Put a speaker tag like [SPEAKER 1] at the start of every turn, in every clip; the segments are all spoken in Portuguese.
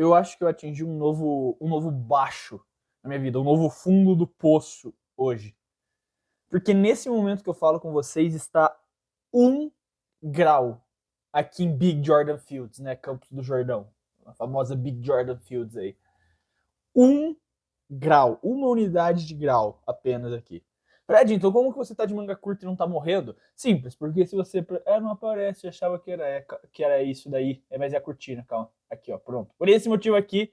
[SPEAKER 1] eu acho que eu atingi um novo baixo na minha vida, um novo fundo do poço hoje. Porque nesse momento que eu falo com vocês está 1 grau aqui em Big Jordan Fields, né? Campos do Jordão. A famosa Big Jordan Fields aí. 1 grau, uma unidade de grau apenas aqui. Fred, então como que você tá de manga curta e não tá morrendo? Simples, porque se você... não aparece, eu achava que era isso daí. Mas é a cortina, calma. Aqui, ó, pronto. Por esse motivo aqui,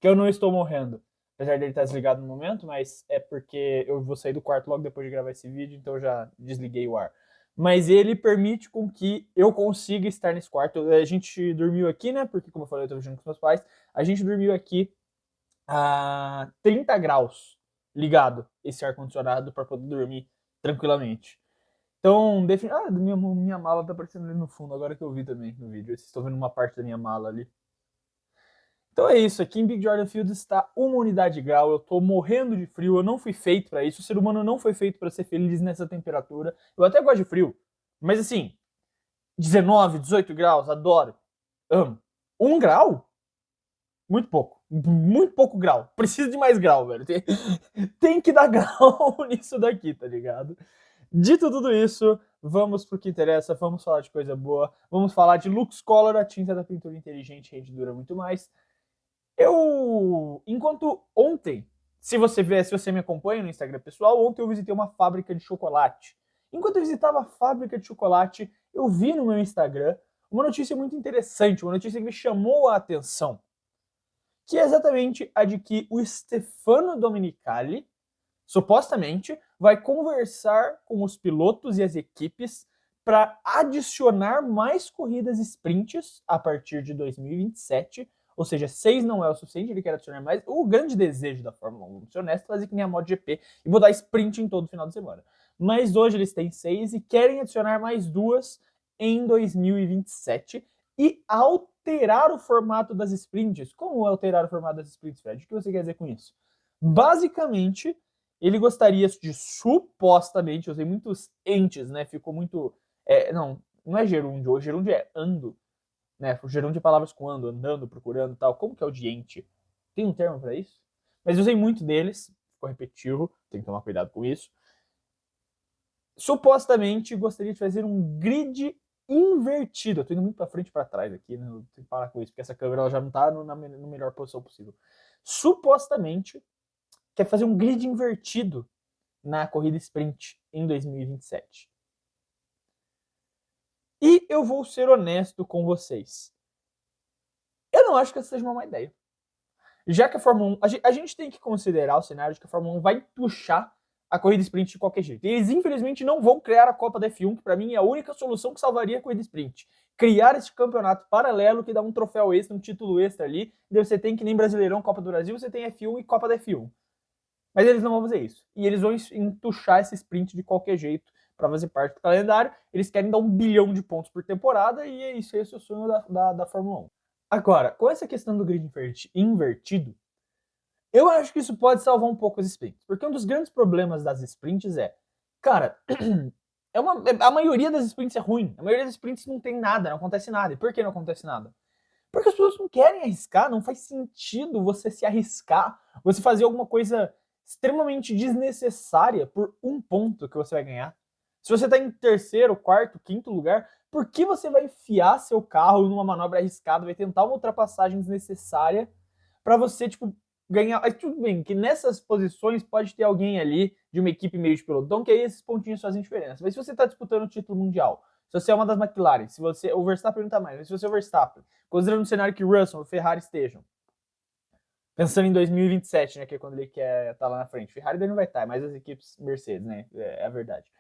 [SPEAKER 1] que eu não estou morrendo. Apesar dele estar desligado no momento, mas é porque eu vou sair do quarto logo depois de gravar esse vídeo, então eu já desliguei o ar. Mas ele permite com que eu consiga estar nesse quarto. A gente dormiu aqui, né? Porque, como eu falei, eu tô junto com meus pais. A gente dormiu aqui a 30 graus ligado, esse ar-condicionado, para poder dormir tranquilamente. Então, minha mala tá aparecendo ali no fundo, agora que eu vi também no vídeo. Vocês estão vendo uma parte da minha mala ali. Então é isso, aqui em Big Jordan Fields está uma unidade de grau, eu tô morrendo de frio, eu não fui feito para isso, o ser humano não foi feito para ser feliz nessa temperatura. Eu até gosto de frio, mas assim, 19, 18 graus, adoro, amo. 1 grau? Muito pouco grau, precisa de mais grau, velho. Tem que dar grau nisso daqui, tá ligado? Dito tudo isso, vamos pro que interessa, vamos falar de coisa boa, vamos falar de Lux Color, a tinta da pintura inteligente, que a gente dura muito mais. Enquanto ontem, se você me acompanha no Instagram pessoal, ontem eu visitei uma fábrica de chocolate. Enquanto eu visitava a fábrica de chocolate, eu vi no meu Instagram uma notícia muito interessante, uma notícia que me chamou a atenção, que é exatamente a de que o Stefano Domenicali, supostamente, vai conversar com os pilotos e as equipes para adicionar mais corridas sprints a partir de 2027, ou seja, 6 não é o suficiente, ele quer adicionar mais. O grande desejo da Fórmula 1, vamos ser honestos, fazer que nem a MotoGP e botar sprint em todo final de semana. Mas hoje eles têm 6 e querem adicionar mais 2 em 2027 e alterar o formato das sprints. Como alterar o formato das sprints, Fred? O que você quer dizer com isso? Basicamente, ele gostaria de supostamente, eu usei muitos entes, né? Ficou muito. Não é gerúndio, o gerúndio é ando, né? O gerúndio de palavras com ando, andando, procurando e tal. Como que é o de ente? Tem um termo para isso? Mas eu usei muito deles, ficou repetitivo, tem que tomar cuidado com isso. Supostamente gostaria de fazer um grid invertido. Eu tô indo muito pra frente e pra trás aqui, né? Eu tenho que parar com isso, porque essa câmera ela já não tá na melhor posição possível. Supostamente quer fazer um grid invertido na corrida sprint em 2027. E eu vou ser honesto com vocês. Eu não acho que essa seja uma má ideia. Já que a Fórmula 1... A gente tem que considerar o cenário de que a Fórmula 1 vai puxar a corrida sprint de qualquer jeito. E eles, infelizmente, não vão criar a Copa da F1, que para mim é a única solução que salvaria a corrida sprint. Criar esse campeonato paralelo que dá um troféu extra, um título extra ali. E você tem que nem Brasileirão, Copa do Brasil, você tem F1 e Copa da F1. Mas eles não vão fazer isso. E eles vão entuchar esse sprint de qualquer jeito para fazer parte do calendário. Eles querem dar 1 bilhão de pontos por temporada e é isso, esse é o sonho da Fórmula 1. Agora, com essa questão do grid invertido, eu acho que isso pode salvar um pouco as sprints. Porque um dos grandes problemas das sprints é, cara, a maioria das sprints é ruim. A maioria das sprints não tem nada, não acontece nada. E por que não acontece nada? Porque as pessoas não querem arriscar, não faz sentido você se arriscar, você fazer alguma coisa extremamente desnecessária por 1 ponto que você vai ganhar. Se você tá em terceiro, quarto, quinto lugar, por que você vai enfiar seu carro numa manobra arriscada, vai tentar uma ultrapassagem desnecessária para você, tipo, ganhar? Mas tudo bem, que nessas posições pode ter alguém ali de uma equipe meio de pelotão, que aí esses pontinhos fazem diferença. Mas se você tá disputando o título mundial, se você é uma das McLaren, se você... O Verstappen não tá mais, mas se você é o Verstappen, considerando o cenário que Russell e Ferrari estejam, pensando em 2027, né, que é quando ele quer estar lá na frente. Ferrari daí não vai estar, mas as equipes Mercedes, né, é a verdade.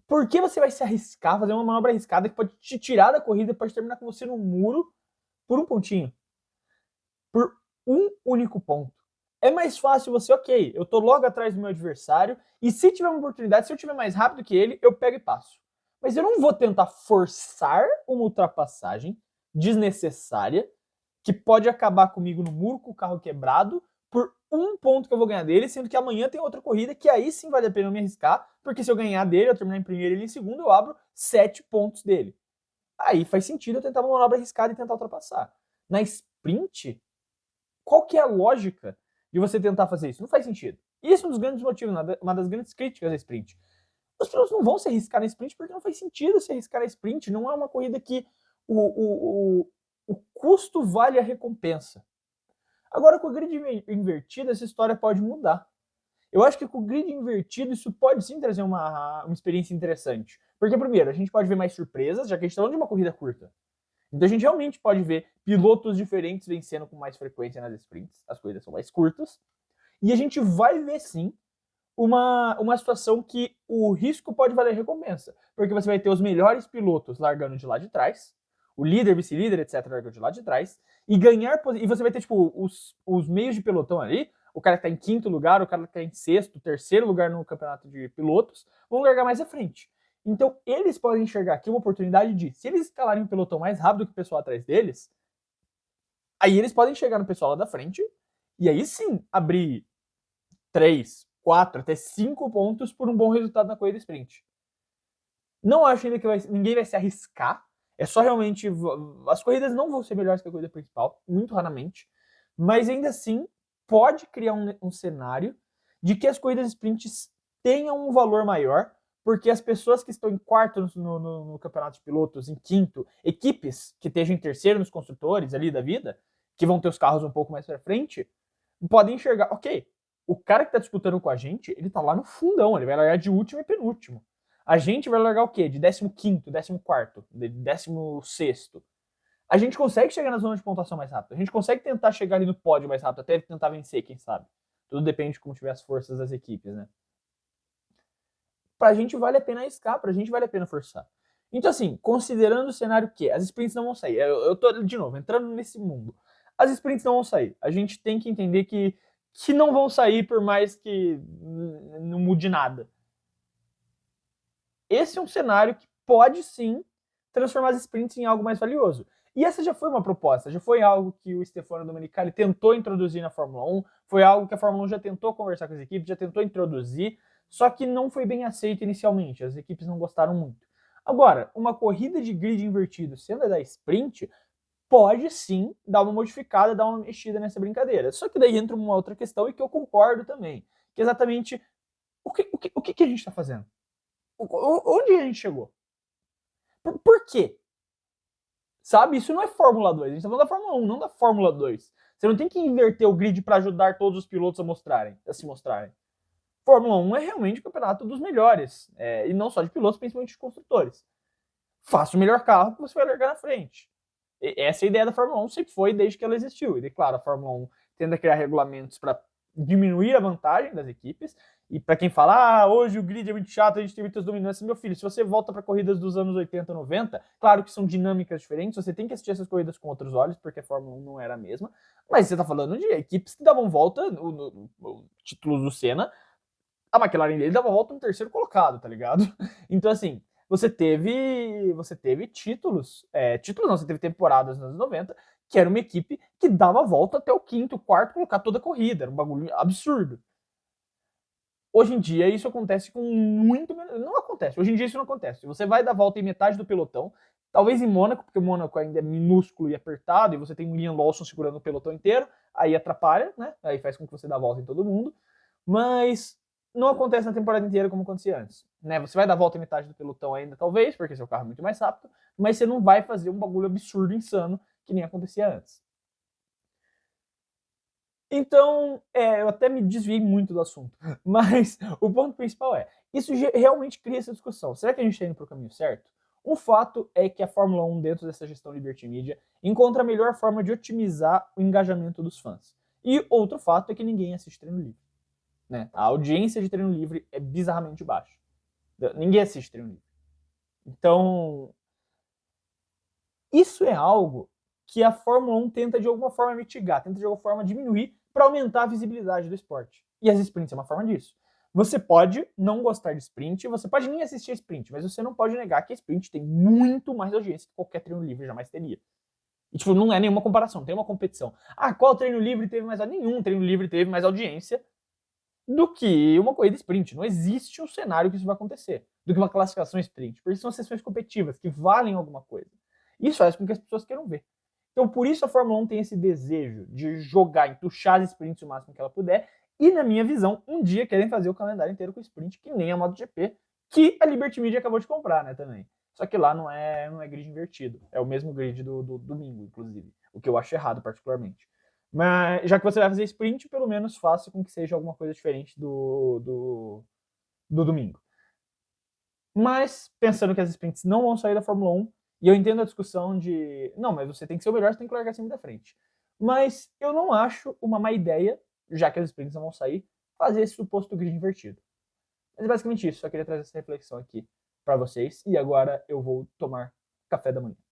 [SPEAKER 1] Por que você vai se arriscar, fazer uma manobra arriscada que pode te tirar da corrida e pode terminar com você no muro por 1 pontinho? Por 1 único ponto. É mais fácil você, ok, eu tô logo atrás do meu adversário e se tiver uma oportunidade, se eu tiver mais rápido que ele, eu pego e passo. Mas eu não vou tentar forçar uma ultrapassagem desnecessária que pode acabar comigo no muro com o carro quebrado por 1 ponto que eu vou ganhar dele, sendo que amanhã tem outra corrida que aí sim vale a pena eu me arriscar, porque se eu ganhar dele, eu terminar em primeiro e ele em segundo, eu abro 7 pontos dele. Aí faz sentido eu tentar uma manobra arriscada e tentar ultrapassar. na sprint, qual que é a lógica de você tentar fazer isso? Não faz sentido. E esse é um dos grandes motivos, uma das grandes críticas à sprint. Os pilotos não vão se arriscar na sprint porque não faz sentido se arriscar na sprint. Não é uma corrida que o custo vale a recompensa. Agora, com o grid invertido, essa história pode mudar. Eu acho que com o grid invertido, isso pode sim trazer uma experiência interessante. Porque, primeiro, a gente pode ver mais surpresas, já que a gente está falando de uma corrida curta. Então a gente realmente pode ver pilotos diferentes vencendo com mais frequência nas sprints. As corridas são mais curtas. E a gente vai ver sim uma situação que o risco pode valer recompensa. Porque você vai ter os melhores pilotos largando de lá de trás, o líder, vice-líder, etc., largando de lá de trás, e ganhar. E você vai ter, tipo, os meios de pelotão ali, o cara que tá em quinto lugar, o cara que tá em sexto, terceiro lugar no campeonato de pilotos, vão largar mais à frente. Então, eles podem enxergar aqui uma oportunidade de, se eles escalarem o pelotão mais rápido que o pessoal atrás deles, aí eles podem chegar no pessoal lá da frente, e aí sim abrir 3, 4, até 5 pontos por um bom resultado na corrida sprint. Não acho ainda que ninguém vai se arriscar. É só realmente. As corridas não vão ser melhores que a corrida principal, muito raramente. Mas ainda assim, pode criar um cenário de que as corridas sprints tenham um valor maior, porque as pessoas que estão em quarto no campeonato de pilotos, em quinto, equipes que estejam em terceiro nos construtores ali da vida, que vão ter os carros um pouco mais pra frente, podem enxergar, ok, o cara que tá disputando com a gente, ele tá lá no fundão, ele vai largar de último e penúltimo. A gente vai largar o quê? De 15º, 14º, de 16º. A gente consegue chegar na zona de pontuação mais rápido. A gente consegue tentar chegar ali no pódio mais rápido, até tentar vencer, quem sabe. Tudo depende de como tiver as forças das equipes, né? Pra gente vale a pena arriscar, pra gente vale a pena forçar. Então, assim, considerando o cenário que as sprints não vão sair, eu tô, de novo, entrando nesse mundo. As sprints não vão sair. A gente tem que entender que não vão sair por mais que não mude nada. Esse é um cenário que pode sim transformar as sprints em algo mais valioso. E essa já foi uma proposta, já foi algo que o Stefano Domenicali tentou introduzir na Fórmula 1, foi algo que a Fórmula 1 já tentou conversar com as equipes, já tentou introduzir, só que não foi bem aceito inicialmente, as equipes não gostaram muito. Agora, uma corrida de grid invertido sendo a da sprint, pode sim dar uma modificada, dar uma mexida nessa brincadeira. Só que daí entra uma outra questão e que eu concordo também, que é exatamente o que a gente está fazendo? Onde a gente chegou? Por quê? Sabe? Isso não é Fórmula 2. A gente tá falando da Fórmula 1, não da Fórmula 2. Você não tem que inverter o grid para ajudar todos os pilotos a se mostrarem. Fórmula 1 é realmente o campeonato dos melhores. E não só de pilotos, principalmente de construtores. Faça o melhor carro que você vai largar na frente. Essa é a ideia da Fórmula 1, sempre foi desde que ela existiu. E, claro, a Fórmula 1 tenta criar regulamentos para diminuir a vantagem das equipes. E para quem fala, hoje o grid é muito chato, a gente tem muitas dominâncias, meu filho, se você volta para corridas dos anos 80, 90, claro que são dinâmicas diferentes, você tem que assistir essas corridas com outros olhos, porque a Fórmula 1 não era a mesma, mas você tá falando de equipes que davam volta no títulos do Senna, a McLaren dele dava volta no terceiro colocado, tá ligado? Então, assim, você teve títulos, você teve temporadas nos anos 90, que era uma equipe que dava volta até o quinto, quarto, colocar toda a corrida, era um bagulho absurdo. Hoje em dia isso acontece com muito menos. Não acontece. Hoje em dia isso não acontece. Você vai dar volta em metade do pelotão, talvez em Mônaco, porque o Mônaco ainda é minúsculo e apertado, e você tem um Liam Lawson segurando o pelotão inteiro, aí atrapalha, né? Aí faz com que você dê a volta em todo mundo. Mas não acontece na temporada inteira como acontecia antes. Né? Você vai dar volta em metade do pelotão ainda, talvez, porque seu carro é muito mais rápido, mas você não vai fazer um bagulho absurdo, insano, que nem acontecia antes. Então, eu até me desviei muito do assunto, mas o ponto principal isso realmente cria essa discussão. Será que a gente está indo para o caminho certo? Um fato é que a Fórmula 1, dentro dessa gestão Liberty Media, encontra a melhor forma de otimizar o engajamento dos fãs. E outro fato é que ninguém assiste treino livre. Né? A audiência de treino livre é bizarramente baixa. Ninguém assiste treino livre. Então, isso é algo que a Fórmula 1 tenta de alguma forma mitigar, tenta de alguma forma diminuir para aumentar a visibilidade do esporte. E as sprints é uma forma disso. Você pode não gostar de sprint, você pode nem assistir a sprint, mas você não pode negar que a sprint tem muito mais audiência que qualquer treino livre jamais teria. E, tipo, não é nenhuma comparação, não tem uma competição. Qual treino livre teve mais audiência? Nenhum treino livre teve mais audiência do que uma corrida sprint. Não existe um cenário que isso vai acontecer, do que uma classificação sprint, porque são sessões competitivas que valem alguma coisa. Isso faz com que as pessoas queiram ver. Então, por isso a Fórmula 1 tem esse desejo de jogar, entuchar as sprints o máximo que ela puder. E, na minha visão, um dia querem fazer o calendário inteiro com sprint, que nem a MotoGP, que a Liberty Media acabou de comprar, né, também. Só que lá não é grid invertido. É o mesmo grid do domingo, inclusive. O que eu acho errado, particularmente. Mas, já que você vai fazer sprint, pelo menos faça com que seja alguma coisa diferente do domingo. Mas, pensando que as sprints não vão sair da Fórmula 1, e eu entendo a discussão de, não, mas você tem que ser o melhor, você tem que largar sempre da frente. Mas eu não acho uma má ideia, já que as sprints não vão sair, fazer esse suposto grid invertido. Mas é basicamente isso, só queria trazer essa reflexão aqui para vocês, e agora eu vou tomar café da manhã.